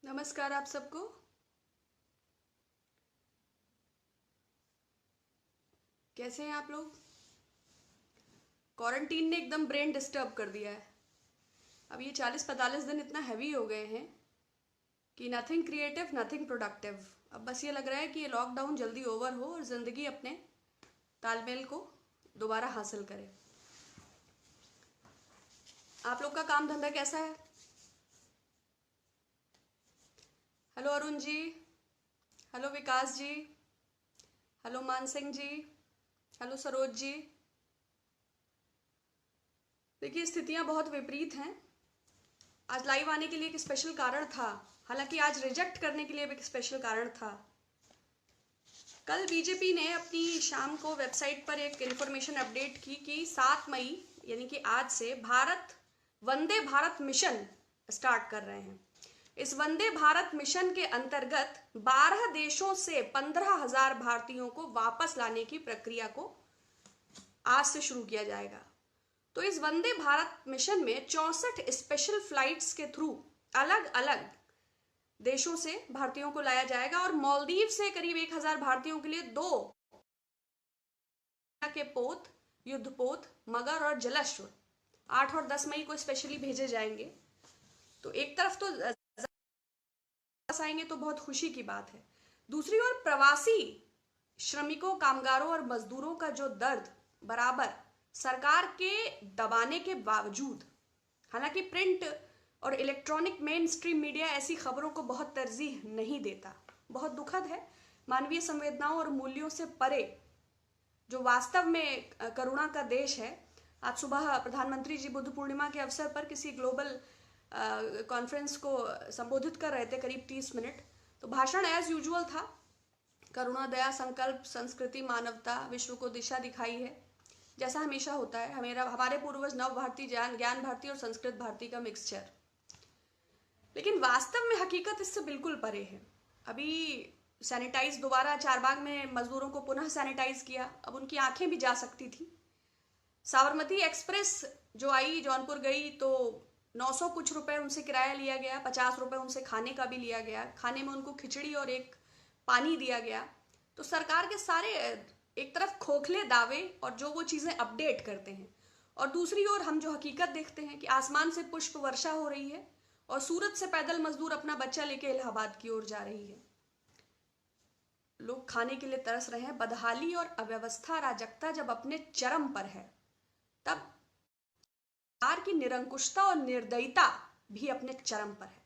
नमस्कार आप सबको। कैसे हैं आप लोग? क्वारंटीन ने एकदम ब्रेन डिस्टर्ब कर दिया है। अब ये 40-45 दिन इतना हैवी हो गए हैं कि नथिंग क्रिएटिव, नथिंग प्रोडक्टिव। अब बस ये लग रहा है कि ये लॉकडाउन जल्दी ओवर हो और ज़िंदगी अपने तालमेल को दोबारा हासिल करे। आप लोग का काम धंधा कैसा है? हेलो अरुण जी, हेलो विकास जी, हेलो मान सिंह जी, हेलो सरोज जी। देखिए, स्थितियां बहुत विपरीत हैं। आज लाइव आने के लिए एक स्पेशल कारण था, हालांकि आज रिजेक्ट करने के लिए भी एक स्पेशल कारण था। कल बीजेपी ने अपनी शाम को वेबसाइट पर एक इन्फॉर्मेशन अपडेट की कि 7 मई यानी कि आज से भारत वंदे भारत मिशन स्टार्ट कर रहे हैं। इस वंदे भारत मिशन के अंतर्गत 12 देशों से 15,000 भारतीयों को वापस लाने की प्रक्रिया को आज से शुरू किया जाएगा। तो इस वंदे भारत मिशन में 64 स्पेशल फ्लाइट्स के थ्रू अलग अलग देशों से भारतीयों को लाया जाएगा और मालदीव से करीब 1,000 भारतीयों के लिए 2 के पोत, युद्धपोत, मगर और जलाश्व 8 और 10 मई को स्पेशली भेजे जाएंगे। तो एक तरफ तो आएंगे तो बहुत खुशी की बात है, दूसरी ओर प्रवासी श्रमिकों, कामगारों और मजदूरों का जो दर्द बराबर सरकार के दबाने के बावजूद, हालांकि प्रिंट और इलेक्ट्रॉनिक मेन स्ट्रीम मीडिया ऐसी खबरों को बहुत तरजीह नहीं देता, बहुत दुखद है। मानवीय संवेदनाओं और मूल्यों से परे जो वास्तव में करुणा का देश है। आज सुबह प्रधानमंत्री जी बुद्ध पूर्णिमा के अवसर पर किसी ग्लोबल कॉन्फ्रेंस को संबोधित कर रहे थे करीब 30 मिनट। तो भाषण एज यूजुअल था, करुणा, दया, संकल्प, संस्कृति, मानवता, विश्व को दिशा दिखाई है, जैसा हमेशा होता है। हमारे पूर्वज नव भारती, ज्ञान भारती और संस्कृत भारती का मिक्सचर। लेकिन वास्तव में हकीकत इससे बिल्कुल परे है। अभी सैनिटाइज दोबारा चारबाग में मजदूरों को पुनः सैनिटाइज किया, अब उनकी आंखें भी जा सकती थी। साबरमती एक्सप्रेस जो आई, जौनपुर गई, तो 900 कुछ रुपए उनसे किराया लिया गया, 50 रुपए उनसे खाने का भी लिया गया। खाने में उनको खिचड़ी और एक पानी दिया गया। तो सरकार के सारे एक तरफ खोखले दावे और जो वो चीजें अपडेट करते हैं, और दूसरी ओर हम जो हकीकत देखते हैं कि आसमान से पुष्प वर्षा हो रही है और सूरत से पैदल मजदूर अपना बच्चा लेके इलाहाबाद की ओर जा रही है। लोग खाने के लिए तरस रहे हैं। बदहाली और अव्यवस्था, अराजकता जब अपने चरम पर है, तब सरकार की निरंकुशता और निर्दयता भी अपने चरम पर है।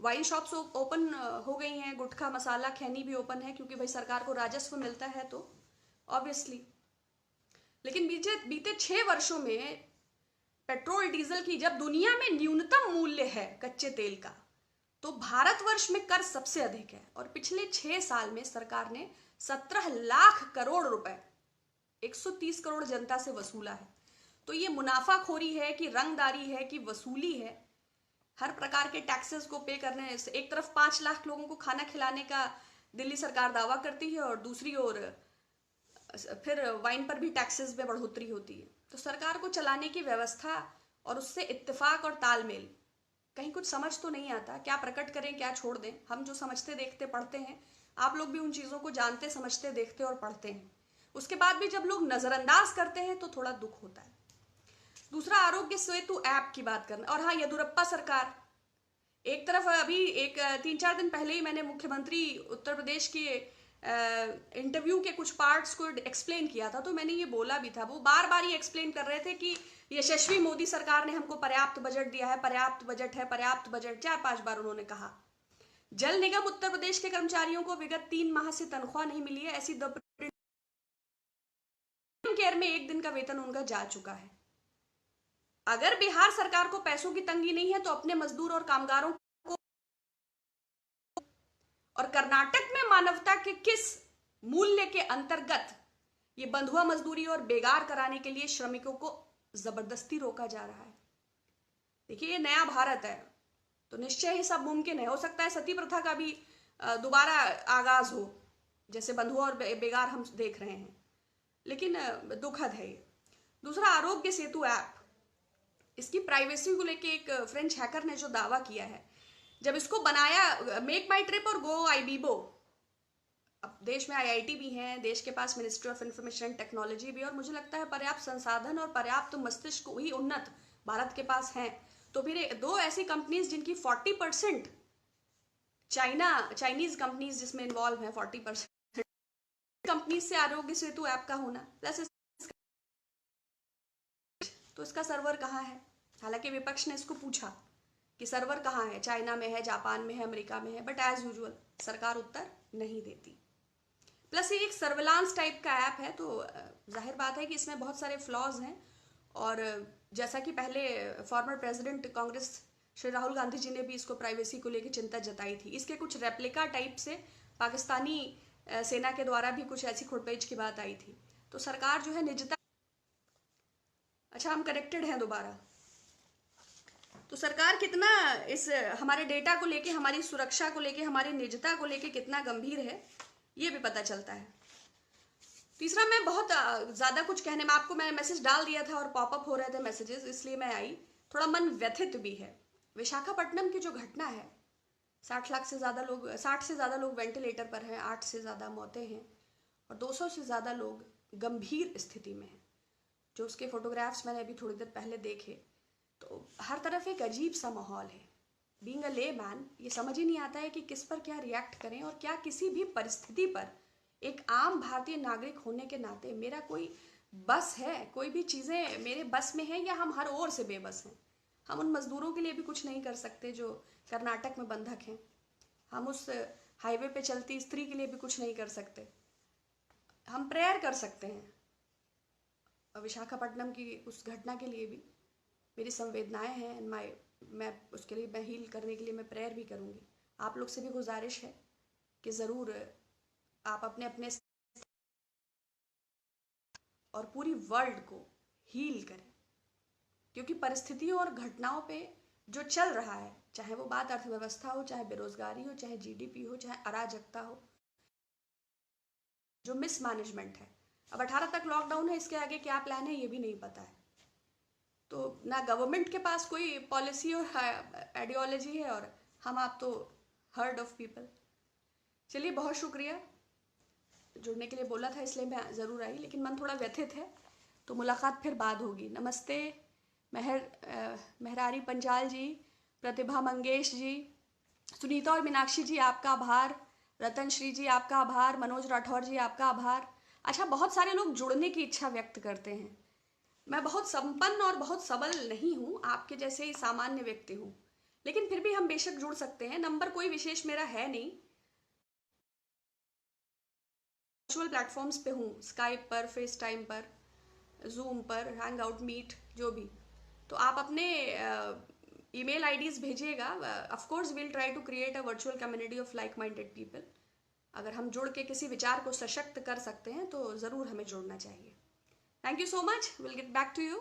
वाइन शॉप्स ओपन हो गई हैं, गुटखा, मसाला, खैनी भी ओपन है, क्योंकि भाई सरकार को राजस्व मिलता है तो ऑब्वियसली। लेकिन बीते 6 वर्षों में पेट्रोल डीजल की जब दुनिया में न्यूनतम मूल्य है कच्चे तेल का, तो भारतवर्ष में कर सबसे अधिक है। और पिछले 6 साल में सरकार ने 17 लाख करोड़ रुपए 130 करोड़ जनता से वसूला है। तो ये मुनाफाखोरी है कि रंगदारी है कि वसूली है। हर प्रकार के टैक्सेस को पे करने से एक तरफ 5 लाख लोगों को खाना खिलाने का दिल्ली सरकार दावा करती है और दूसरी ओर फिर वाइन पर भी टैक्सेस में बढ़ोतरी होती है। तो सरकार को चलाने की व्यवस्था और उससे इत्तेफाक और तालमेल कहीं कुछ समझ तो नहीं आता। क्या प्रकट करें, क्या छोड़ दें? हम जो समझते, देखते, पढ़ते हैं, आप लोग भी उन चीज़ों को जानते, समझते, देखते और पढ़ते हैं। उसके बाद भी जब लोग नज़रअंदाज करते हैं तो थोड़ा दुख होता है। दूसरा, आरोग्य सेतु ऐप की बात करना। और हाँ, येदुरप्पा सरकार एक तरफ, अभी एक 3-4 दिन पहले ही मैंने मुख्यमंत्री उत्तर प्रदेश के इंटरव्यू के कुछ पार्ट्स को एक्सप्लेन किया था, तो मैंने ये बोला भी था, वो बार बार ये एक्सप्लेन कर रहे थे कि यशस्वी मोदी सरकार ने हमको पर्याप्त बजट दिया है, पर्याप्त बजट है, पर्याप्त बजट। 4-5 बार उन्होंने कहा। जल निगम उत्तर प्रदेश के कर्मचारियों को विगत 3 माह से तनख्वाह नहीं मिली है, ऐसी केयर में 1 दिन का वेतन उनका जा चुका है। अगर बिहार सरकार को पैसों की तंगी नहीं है तो अपने मजदूर और कामगारों को, और कर्नाटक में मानवता के किस मूल्य के अंतर्गत ये बंधुआ मजदूरी और बेगार कराने के लिए श्रमिकों को जबरदस्ती रोका जा रहा है? देखिए, ये नया भारत है तो निश्चय ही सब मुमकिन है। हो सकता है सती प्रथा का भी दोबारा आगाज हो, जैसे बंधुआ और बेगार हम देख रहे हैं, लेकिन दुखद है ये। दूसरा, आरोग्य सेतु ऐप, इसकी प्राइवेसी को लेके एक फ्रेंच हैकर ने जो दावा किया है, जब इसको बनाया मेक माई ट्रिप और गो आईबीबो, अब देश में आईआईटी भी हैं, देश के पास ministry of information and technology भी, और मुझे लगता है पर्याप्त संसाधन और पर्याप्त मस्तिष्क ही उन्नत भारत के पास हैं। तो फिर दो ऐसी कंपनीज जिनकी 40% चाइनीज कंपनीज जिसमें इन्वॉल्व है, 40% कंपनीज से आरोग्य सेतु ऐप का होना, प्लस तो इसका सर्वर कहाँ है? हालांकि विपक्ष ने इसको पूछा कि सर्वर कहाँ है, चाइना में है, जापान में है, अमेरिका में है, बट एज यूजुअल सरकार उत्तर नहीं देती। प्लस ये एक सर्विलांस टाइप का ऐप है, तो जाहिर बात है कि इसमें बहुत सारे फ्लॉज हैं। और जैसा कि पहले फॉर्मर प्रेसिडेंट कांग्रेस श्री राहुल गांधी जी ने भी इसको प्राइवेसी को लेकर चिंता जताई थी, इसके कुछ रेप्लिका टाइप से पाकिस्तानी सेना के द्वारा भी कुछ ऐसी खोटपेच की बात आई थी। तो सरकार जो है निजता, अच्छा हम कनेक्टेड हैं दोबारा, तो सरकार कितना इस हमारे डेटा को लेके, हमारी सुरक्षा को लेके, हमारी निजता को लेके कितना गंभीर है, ये भी पता चलता है। तीसरा, मैं बहुत ज़्यादा कुछ कहने में, आपको मैंने मैसेज डाल दिया था और पॉपअप हो रहे थे मैसेजेस, इसलिए मैं आई, थोड़ा मन व्यथित भी है। विशाखापट्टनम की जो घटना है, 60 से ज़्यादा लोग वेंटिलेटर पर हैं, 8 से ज़्यादा मौतें हैं और 200 से ज़्यादा लोग गंभीर स्थिति में हैं। जो उसके फोटोग्राफ्स मैंने अभी थोड़ी देर पहले देखे, तो हर तरफ एक अजीब सा माहौल है। बीइंग अ ले मैन, ये समझ ही नहीं आता है कि किस पर क्या रिएक्ट करें, और क्या किसी भी परिस्थिति पर एक आम भारतीय नागरिक होने के नाते मेरा कोई बस है, कोई भी चीज़ें मेरे बस में है, या हम हर ओर से बेबस हैं। हम उन मजदूरों के लिए भी कुछ नहीं कर सकते जो कर्नाटक में बंधक हैं, हम उस हाईवे पे चलती स्त्री के लिए भी कुछ नहीं कर सकते। हम प्रेयर कर सकते हैं, विशाखापट्टनम की उस घटना के लिए भी मेरी संवेदनाएं हैं, मैं उसके लिए, मैं हील करने के लिए मैं प्रेयर भी करूँगी। आप लोग से भी गुजारिश है कि ज़रूर आप अपने अपने और पूरी वर्ल्ड को हील करें, क्योंकि परिस्थितियों और घटनाओं पे जो चल रहा है, चाहे वो बात अर्थव्यवस्था हो, चाहे बेरोजगारी हो, चाहे जीडीपी हो, चाहे अराजकता हो, जो मिसमैनेजमेंट है। अब 18 तक लॉकडाउन है, इसके आगे क्या प्लान है ये भी नहीं पता है। तो ना गवर्नमेंट के पास कोई पॉलिसी और आइडियोलॉजी है, और हम आप तो हर्ड ऑफ पीपल। चलिए, बहुत शुक्रिया, जुड़ने के लिए बोला था इसलिए मैं ज़रूर आई, लेकिन मन थोड़ा व्यथित है, तो मुलाकात फिर बाद होगी। नमस्ते मेहरारी पंचाल जी, प्रतिभा मंगेश जी, सुनीता और मीनाक्षी जी आपका आभार, रतन श्री जी आपका आभार, मनोज राठौर जी आपका आभार। अच्छा, बहुत सारे लोग जुड़ने की इच्छा व्यक्त करते हैं। मैं बहुत संपन्न और बहुत सबल नहीं हूँ, आपके जैसे ही सामान्य व्यक्ति हूँ, लेकिन फिर भी हम बेशक जुड़ सकते हैं। नंबर कोई विशेष मेरा है नहीं, वर्चुअल प्लेटफॉर्म्स पे हूँ, स्काइप पर, फेस टाइम पर, जूम पर, हैंग आउट, मीट, जो भी। तो आप अपने ईमेल आईडीज भेजिएगा। Of course we'll try to create a virtual community of like minded people. अगर हम जुड़ के किसी विचार को सशक्त कर सकते हैं तो ज़रूर हमें जुड़ना चाहिए। Thank you so much, will get back to you.